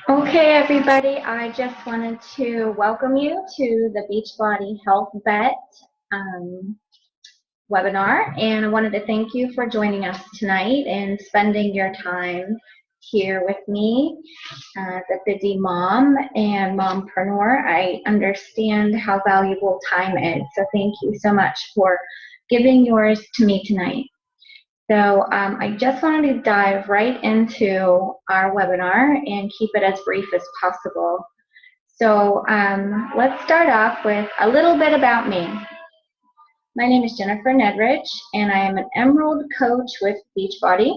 Okay, everybody, I just wanted to welcome you to the Beachbody Health Bet um, webinar, and I wanted to thank you for joining us tonight and spending your time here with me as a busy mom and mompreneur. I understand how valuable time is, so thank you so much for giving yours to me tonight. So I just wanted to dive right into our webinar and keep it as brief as possible. So let's start off with a little bit about me. My name is Jennifer Nedrich, and I am an Emerald coach with Beachbody.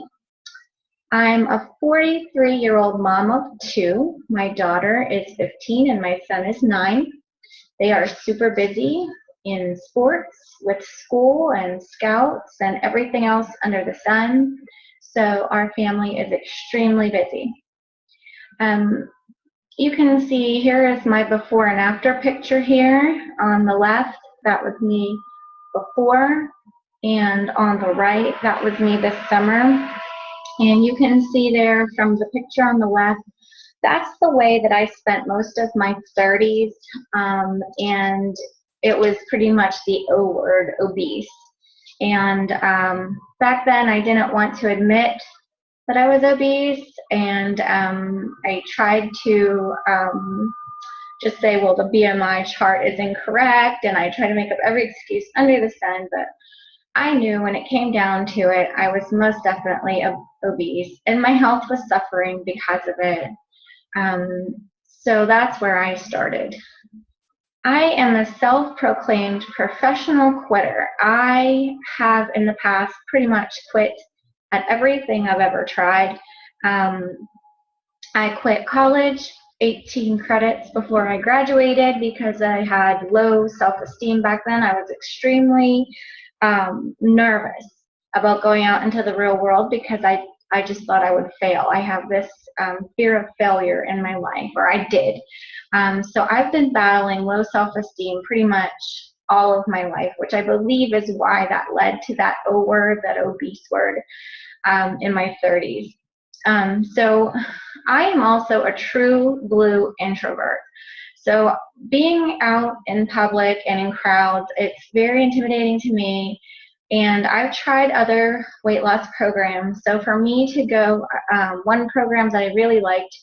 I'm a 43-year-old mom of two. My daughter is 15 and my son is 9. They are super busy in sports, with school and scouts and everything else under the sun. So our family is extremely busy. You can see here is my before and after picture here. On the left, that was me before, and on the right, that was me this summer. And you can see there from the picture on the left, that's the way that I spent most of my 30s, and it was pretty much the O word, obese. And back then, I didn't want to admit that I was obese, and I tried to just say, well, the BMI chart is incorrect, and I tried to make up every excuse under the sun, but I knew when it came down to it, I was most definitely obese, and my health was suffering because of it. So that's where I started. I am a self-proclaimed professional quitter. I have in the past pretty much quit at everything I've ever tried. I quit college 18 credits before I graduated because I had low self-esteem back then. I was extremely nervous about going out into the real world because I just thought I would fail. I have this fear of failure in my life, or I did. So I've been battling low self-esteem pretty much all of my life, which I believe is why that led to that O word, that obese word, in my 30s. So I am also a true blue introvert. So being out in public and in crowds, it's very intimidating to me. And I've tried other weight loss programs. So for me to go, one program that I really liked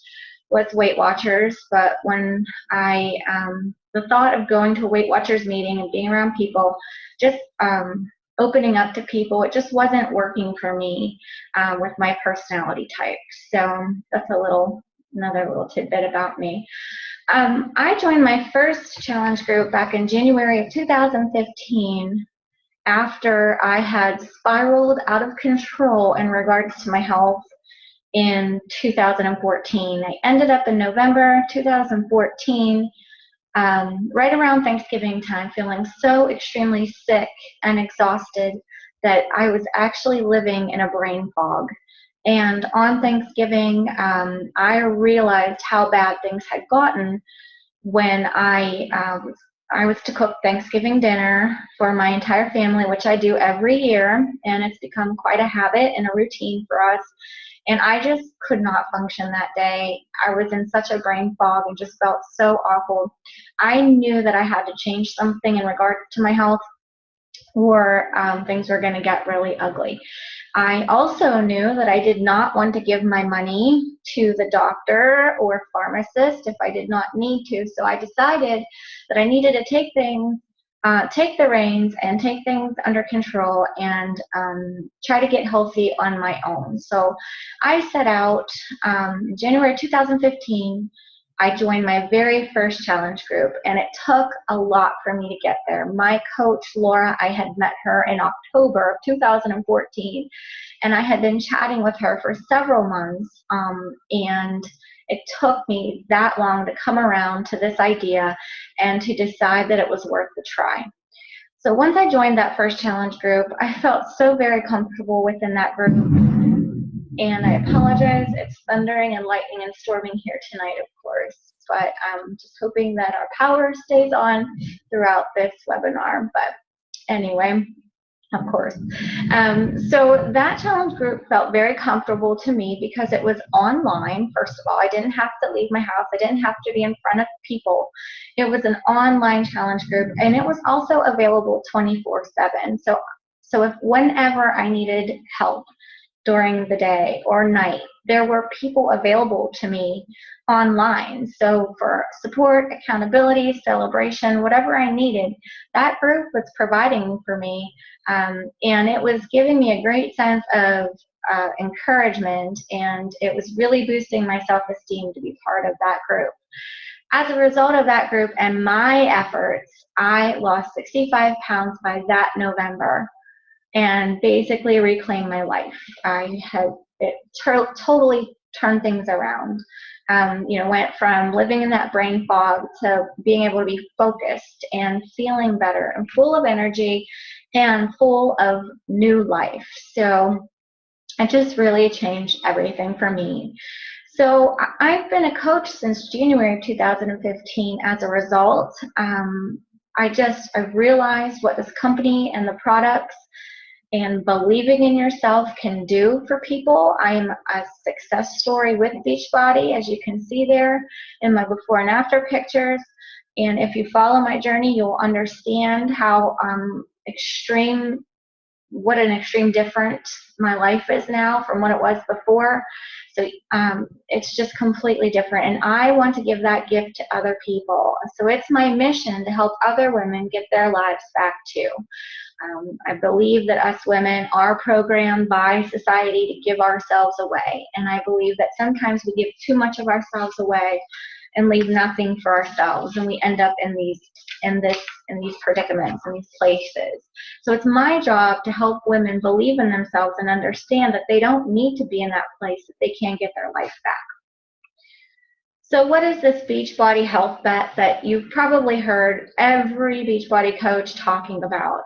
was Weight Watchers. But when the thought of going to a Weight Watchers meeting and being around people, just opening up to people, it just wasn't working for me with my personality type. So that's another little tidbit about me. I joined my first challenge group back in January of 2015 after I had spiraled out of control in regards to my health in 2014. I ended up in November 2014, right around Thanksgiving time, feeling so extremely sick and exhausted that I was actually living in a brain fog. And on Thanksgiving, I realized how bad things had gotten when I was to cook Thanksgiving dinner for my entire family, which I do every year, and it's become quite a habit and a routine for us. And I just could not function that day. I was in such a brain fog and just felt so awful. I knew that I had to change something in regard to my health, or things were going to get really ugly. I also knew that I did not want to give my money to the doctor or pharmacist if I did not need to. So I decided that I needed to take the reins and take things under control and try to get healthy on my own. So I set out January 2015. I joined my very first challenge group, and it took a lot for me to get there. My coach, Laura, I had met her in October of 2014, and I had been chatting with her for several months, and it took me that long to come around to this idea and to decide that it was worth the try. So once I joined that first challenge group, I felt so very comfortable within that group. And I apologize, it's thundering and lightning and storming here tonight, of course, but I'm just hoping that our power stays on throughout this webinar. But anyway, Of course. So that challenge group felt very comfortable to me because it was online, first of all. I didn't have to leave my house. I didn't have to be in front of people. It was an online challenge group, and it was also available 24/7. So if whenever I needed help during the day or night, there were people available to me online. So for support, accountability, celebration, whatever I needed, that group was providing for me. And it was giving me a great sense of encouragement, and it was really boosting my self-esteem to be part of that group. As a result of that group and my efforts, I lost 65 pounds by that November and basically reclaimed my life. I had totally turned things around. Went from living in that brain fog to being able to be focused and feeling better and full of energy and full of new life. So it just really changed everything for me. So I've been a coach since January of 2015 as a result. I realized what this company and the products and believing in yourself can do for people. I'm a success story with Beachbody, as you can see there in my before and after pictures. And if you follow my journey, you'll understand how what an extreme difference my life is now from what it was before. So it's just completely different. And I want to give that gift to other people. So it's my mission to help other women get their lives back too. I believe that us women are programmed by society to give ourselves away. And I believe that sometimes we give too much of ourselves away and leave nothing for ourselves, and we end up in these predicaments, in these places. So it's my job to help women believe in themselves and understand that they don't need to be in that place if they can't get their life back. So what is this Beachbody Health Bet that you've probably heard every Beachbody coach talking about?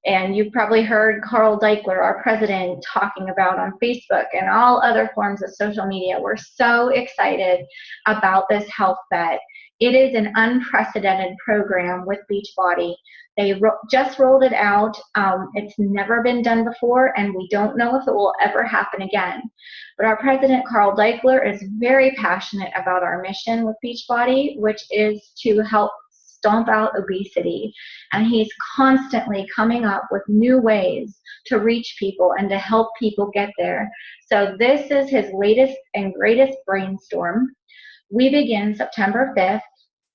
And you've probably heard Carl Deichler, our president, talking about on Facebook and all other forms of social media. We're so excited about this health bet. It is an unprecedented program with Beachbody. They just rolled it out. It's never been done before, and we don't know if it will ever happen again. But our president, Carl Deichler, is very passionate about our mission with Beachbody, which is to help stomp out obesity. And he's constantly coming up with new ways to reach people and to help people get there. So this is his latest and greatest brainstorm. We begin September 5th.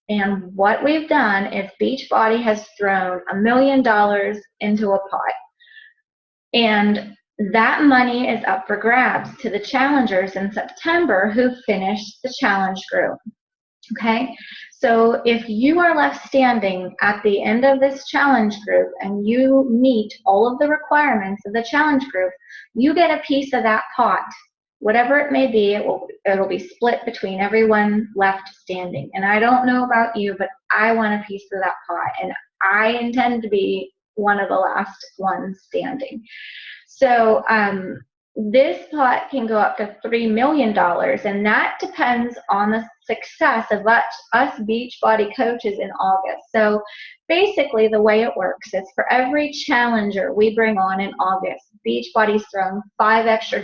And what we've done is Beachbody has thrown $1 million into a pot. And that money is up for grabs to the challengers in September who finished the challenge group. Okay, so if you are left standing at the end of this challenge group and you meet all of the requirements of the challenge group, you get a piece of that pot. Whatever it may be, it'll be split between everyone left standing. And I don't know about you, but I want a piece of that pot, and I intend to be one of the last ones standing. So this pot can go up to $3 million, and that depends on the success of us Beachbody coaches in August. So basically the way it works is for every challenger we bring on in August, Beachbody's thrown $5 extra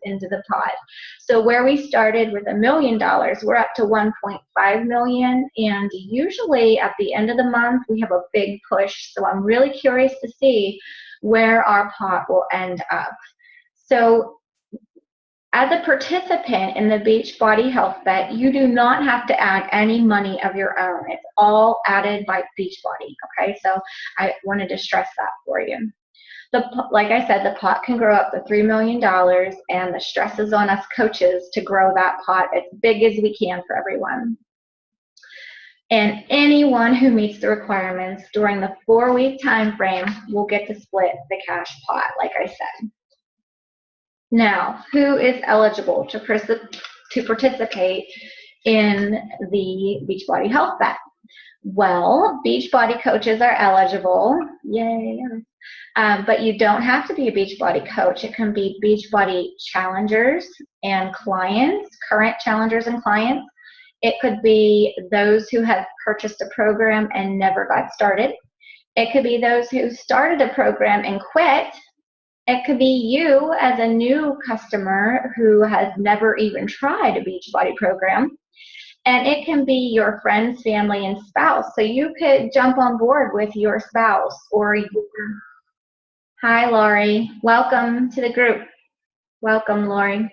into the pot. So where we started with $1 million, we're up to $1.5 million, and usually at the end of the month we have a big push. So I'm really curious to see where our pot will end up. So as a participant in the Beachbody Health Bet, you do not have to add any money of your own. It's all added by Beachbody, okay? So I wanted to stress that for you. Like I said, the pot can grow up to $3 million, and the stress is on us coaches to grow that pot as big as we can for everyone. And anyone who meets the requirements during the 4-week time frame will get to split the cash pot, like I said. Now, who is eligible to participate in the Beachbody Health Bet? Well, Beachbody coaches are eligible, yay, but you don't have to be a Beachbody coach. It can be Beachbody challengers and clients, current challengers and clients. It could be those who have purchased a program and never got started. It could be those who started a program and quit. It could be you as a new customer who has never even tried a Beachbody program. And it can be your friends, family, and spouse. So you could jump on board with your spouse or your... Hi, Lori. Welcome to the group. Welcome, Lori.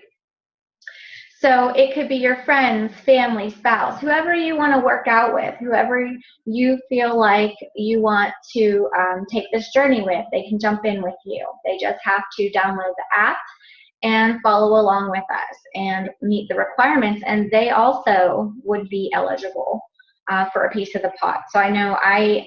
So it could be your friends, family, spouse, whoever you want to work out with, whoever you feel like you want to take this journey with, they can jump in with you. They just have to download the app and follow along with us and meet the requirements, and they also would be eligible for a piece of the pot. So I know I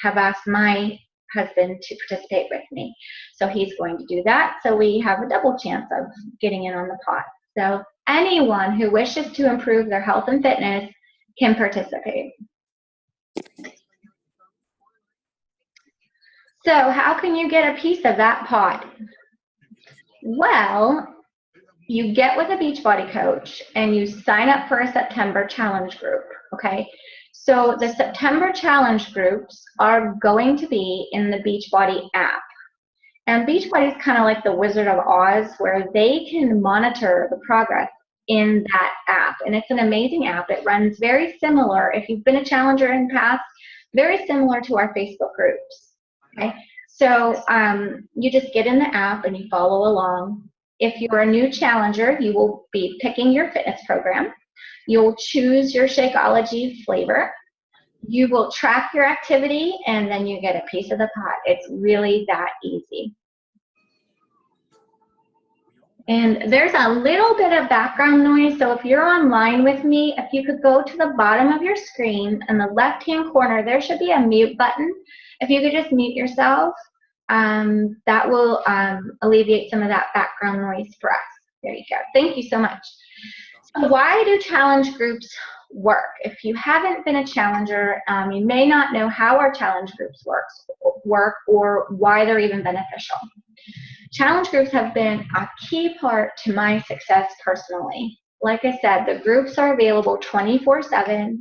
have asked my husband to participate with me, so he's going to do that, so we have a double chance of getting in on the pot. So anyone who wishes to improve their health and fitness can participate. So how can you get a piece of that pot? Well, you get with a Beachbody coach and you sign up for a September challenge group, okay? So the September challenge groups are going to be in the Beachbody app. And Beachbody is kind of like the Wizard of Oz, where they can monitor the progress in that app. And it's an amazing app. It runs very similar, if you've been a challenger in the past, very similar to our Facebook groups, okay? So you just get in the app and you follow along. If you're a new challenger, you will be picking your fitness program. You'll choose your Shakeology flavor. You will track your activity, and then you get a piece of the pot. It's really that easy. And there's a little bit of background noise, so if you're online with me, if you could go to the bottom of your screen in the left-hand corner, there should be a mute button. If you could just mute yourself, that will alleviate some of that background noise for us. There you go. Thank you so much. So why do challenge groups work? If you haven't been a challenger, you may not know how our challenge groups work or why they're even beneficial. Challenge groups have been a key part to my success personally. Like I said, the groups are available 24/7.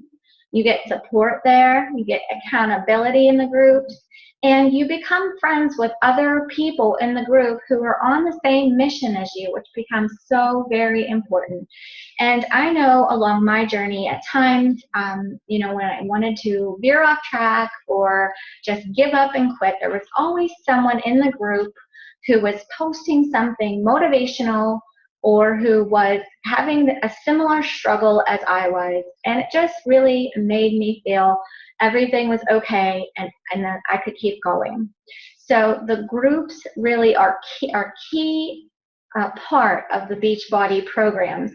You get support there, you get accountability in the groups, and you become friends with other people in the group who are on the same mission as you, which becomes so very important. And I know along my journey at times, you know, when I wanted to veer off track or just give up and quit, there was always someone in the group who was posting something motivational or who was having a similar struggle as I was. And it just really made me feel everything was okay and that I could keep going. So the groups really are key part of the Beachbody programs.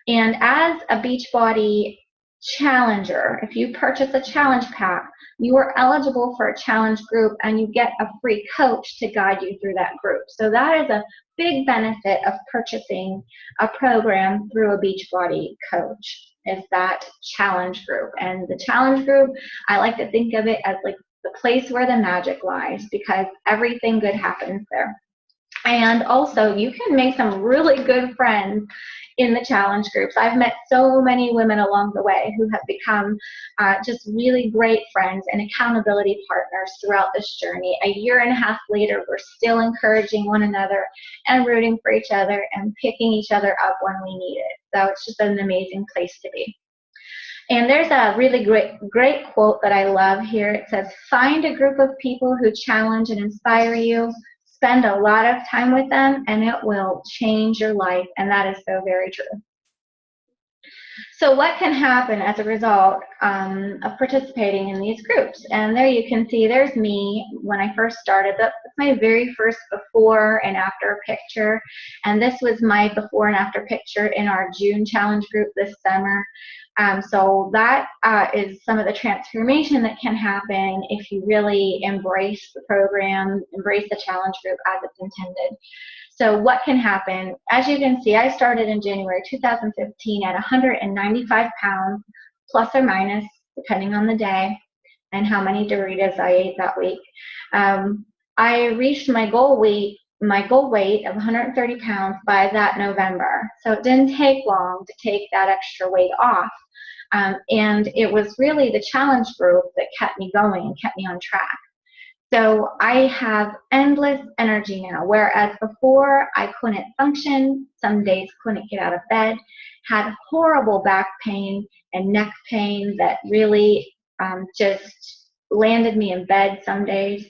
And as a Beachbody challenger, if you purchase a challenge pack, you are eligible for a challenge group and you get a free coach to guide you through that group. So that is a big benefit of purchasing a program through a Beachbody coach, is that challenge group. And the challenge group, I like to think of it as like the place where the magic lies, because everything good happens there. And also, you can make some really good friends in the challenge groups. I've met so many women along the way who have become just really great friends and accountability partners throughout this journey. A year and a half later, we're still encouraging one another and rooting for each other and picking each other up when we need it. So it's just an amazing place to be. And there's a really great quote that I love here. It says, "Find a group of people who challenge and inspire you. Spend a lot of time with them, and it will change your life." And that is so very true. So what can happen as a result of participating in these groups? And there you can see there's me when I first started. That's my very first before and after picture. And this was my before and after picture in our June challenge group this summer. So that is some of the transformation that can happen if you really embrace the program, embrace the challenge group as it's intended. So what can happen? As you can see, I started in January 2015 at 195 pounds, plus or minus, depending on the day and how many Doritos I ate that week. I reached my goal weight of 130 pounds by that November. So it didn't take long to take that extra weight off. And it was really the challenge group that kept me going and kept me on track. So I have endless energy now, whereas before I couldn't function, some days couldn't get out of bed, had horrible back pain and neck pain that really just landed me in bed some days.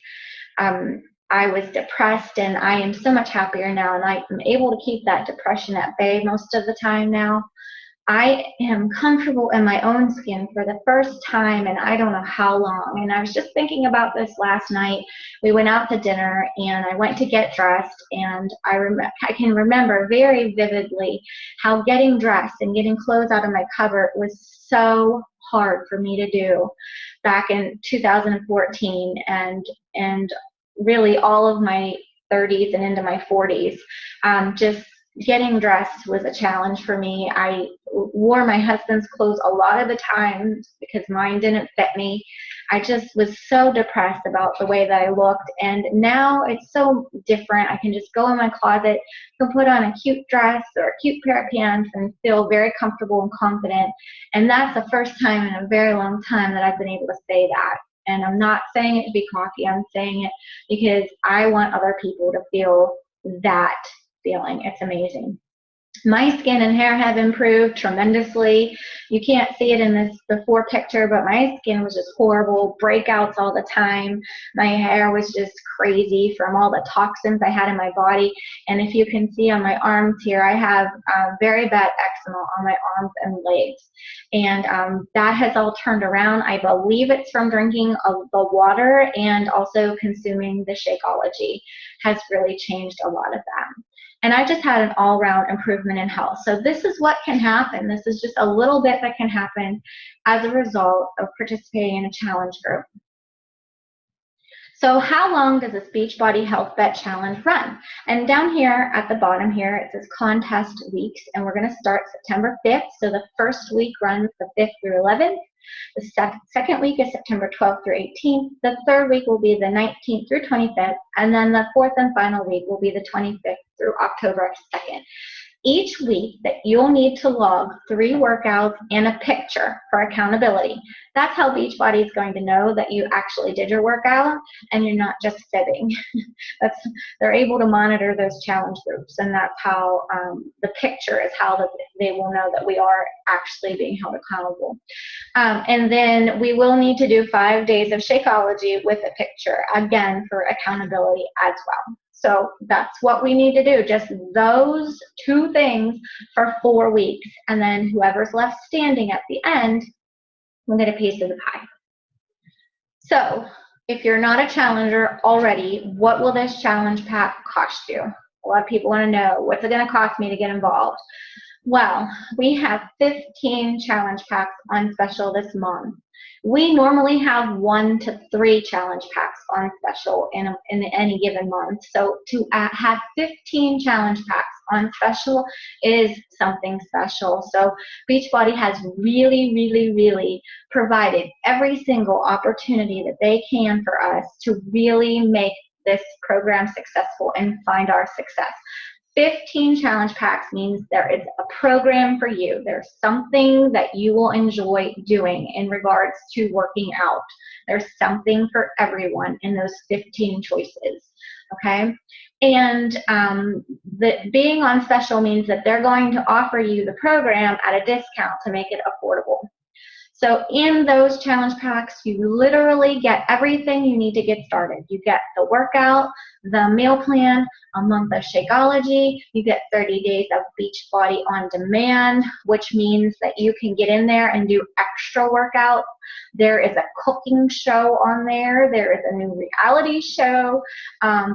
Um, I was depressed, and I am so much happier now, and I am able to keep that depression at bay most of the time now. I am comfortable in my own skin for the first time and I don't know how long. And I was just thinking about this last night. We went out to dinner and I went to get dressed, and I can remember very vividly how getting dressed and getting clothes out of my cupboard was so hard for me to do back in 2014 and really all of my 30s and into my 40s. Just getting dressed was a challenge for me. I wore my husband's clothes a lot of the time because mine didn't fit me. I just was so depressed about the way that I looked, and now it's so different. I can just go in my closet, can put on a cute dress or a cute pair of pants and feel very comfortable and confident. And that's the first time in a very long time that I've been able to say that. And I'm not saying it to be cocky. I'm saying it because I want other people to feel that feeling. It's amazing. My skin and hair have improved tremendously. You can't see it in this before picture, but my skin was just horrible, breakouts all the time. My hair was just crazy from all the toxins I had in my body. And if you can see on my arms here, I have very bad eczema on my arms and legs. And that has all turned around. I believe it's from drinking the water and also consuming the Shakeology has really changed a lot of that. And I just had an all-round improvement in health. So this is what can happen. This is just a little bit that can happen as a result of participating in a challenge group. So how long does this Beachbody Health Bet Challenge run? And down here at the bottom here, it says contest weeks, and we're going to start September 5th. So the first week runs the 5th through 11th. The second week is September 12th through 18th. The third week will be the 19th through 25th. And then the fourth and final week will be the 25th through October 2nd. Each week that you'll need to log 3 workouts and a picture for accountability. That's how Beachbody is going to know that you actually did your workout and you're not just fibbing. They're able to monitor those challenge groups, and that's how the picture is how they will know that we are actually being held accountable. And then we will need to do 5 days of Shakeology with a picture, again, for accountability as well. So that's what we need to do, just those 2 things for 4 weeks. And then whoever's left standing at the end will get a piece of the pie. So if you're not a challenger already, what will this challenge pack cost you? A lot of people want to know, what's it going to cost me to get involved? Well, we have 15 challenge packs on special this month. We normally have 1 to 3 challenge packs on special in any given month. So to have 15 challenge packs on special is something special. So Beachbody has really, really, really provided every single opportunity that they can for us to really make this program successful and find our success. 15 challenge packs means there is a program for you. There's something that you will enjoy doing in regards to working out. There's something for everyone in those 15 choices, okay? And being on special means that they're going to offer you the program at a discount to make it affordable. So in those challenge packs, you literally get everything you need to get started. You get the workout, the meal plan, a month of Shakeology. You get 30 days of Beachbody on demand, which means that you can get in there and do extra workout. There is a cooking show on there. There is a new reality show.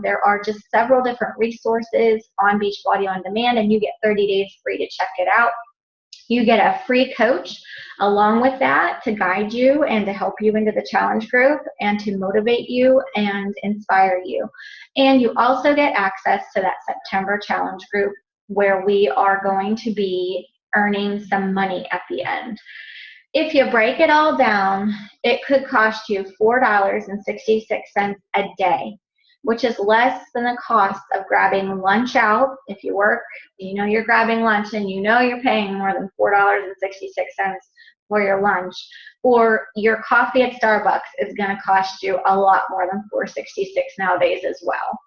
There are just several different resources on Beachbody on demand, and you get 30 days free to check it out. You get a free coach along with that to guide you and to help you into the challenge group and to motivate you and inspire you. And you also get access to that September challenge group where we are going to be earning some money at the end. If you break it all down, it could cost you $4.66 a day, which is less than the cost of grabbing lunch out. If you work, you know you're grabbing lunch and you know you're paying more than $4.66 or your lunch, or your coffee at Starbucks is going to cost you a lot more than $4.66 nowadays as well.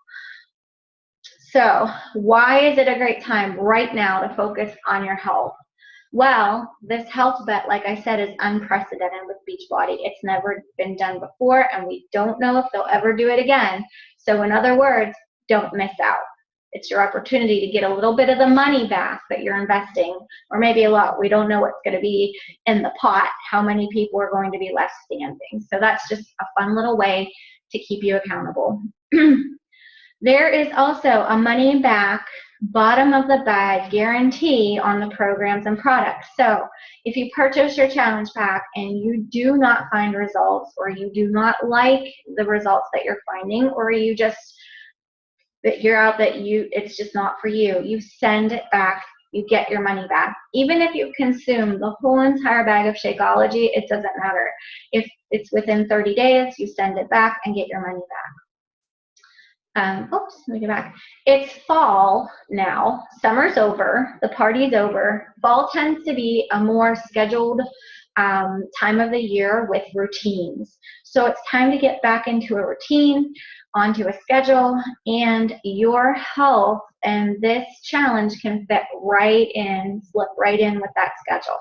So why is it a great time right now to focus on your health? Well, this health bet, like I said, is unprecedented with Beachbody. It's never been done before, and we don't know if they'll ever do it again. So in other words, don't miss out. It's your opportunity to get a little bit of the money back that you're investing, or maybe a lot. We don't know what's going to be in the pot, how many people are going to be left standing. So that's just a fun little way to keep you accountable. There is also a money back, bottom of the bag guarantee on the programs and products. So if you purchase your challenge pack and you do not find results, or you do not like the results that you're finding, or you just figure out that it's just not for you, you send it back, you get your money back. Even if you consume the whole entire bag of Shakeology, it doesn't matter. If it's within 30 days, you send it back and get your money back. Oops, let me go back. It's fall now. Summer's over. The party's over. Fall tends to be a more scheduled time of the year with routines. So it's time to get back into a routine, onto a schedule, and your health and this challenge can fit right in, slip right in with that schedule.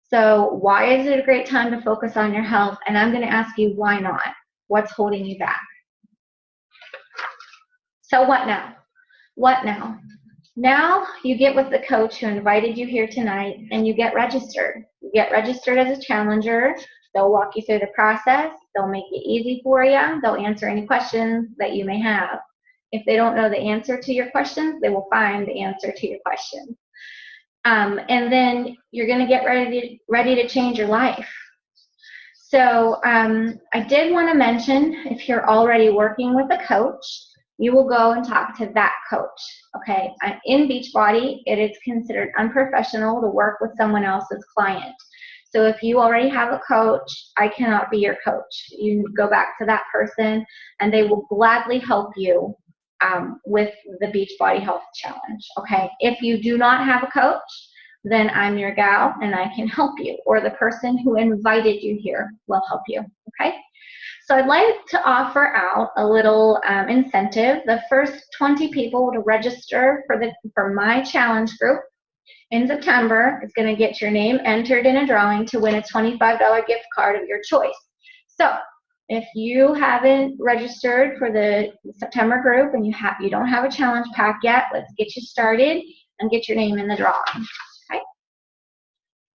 So why is it a great time to focus on your health? And I'm going to ask you, why not? What's holding you back? So what now? What now? Now you get with the coach who invited you here tonight, and you get registered. You get registered as a challenger. They'll walk you through the process. They'll make it easy for you. They'll answer any questions that you may have. If they don't know the answer to your questions, they will find the answer to your questions. And then you're going to get ready to change your life. So I did want to mention, if you're already working with a coach, you will go and talk to that coach, okay? In Beachbody, it is considered unprofessional to work with someone else's client. So if you already have a coach, I cannot be your coach. You go back to that person, and they will gladly help you with the Beachbody Health Challenge, okay? If you do not have a coach, then I'm your gal, and I can help you, or the person who invited you here will help you, okay? So I'd like to offer out a little incentive. The first 20 people to register for my challenge group in September is going to get your name entered in a drawing to win a $25 gift card of your choice. So if you haven't registered for the September group and you don't have a challenge pack yet, let's get you started and get your name in the drawing. Okay?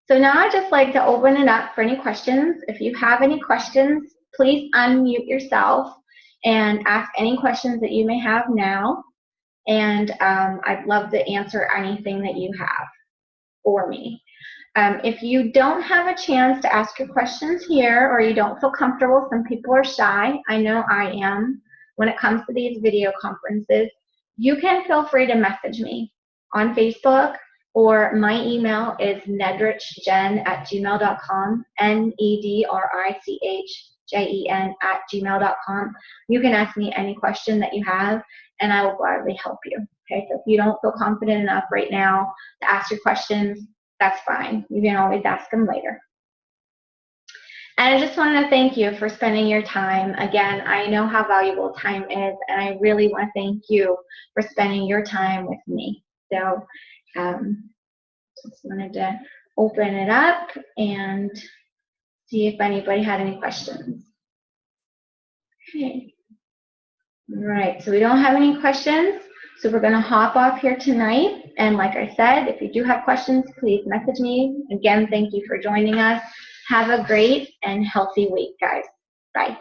So now I'd just like to open it up for any questions. If you have any questions, please unmute yourself and ask any questions that you may have now. And I'd love to answer anything that you have for me. If you don't have a chance to ask your questions here, or you don't feel comfortable, some people are shy, I know I am, when it comes to these video conferences, you can feel free to message me on Facebook, or my email is nedrichjen@gmail.com, nedrichjen@gmail.com. You can ask me any question that you have, and I will gladly help you. Okay, so if you don't feel confident enough right now to ask your questions, that's fine. You can always ask them later. And I just want to thank you for spending your time. Again, I know how valuable time is, and I really want to thank you for spending your time with me. So just wanted to open it up and see if anybody had any questions. Okay. All right, so we don't have any questions. So we're going to hop off here tonight. And like I said, if you do have questions, please message me. Again, thank you for joining us. Have a great and healthy week, guys. Bye.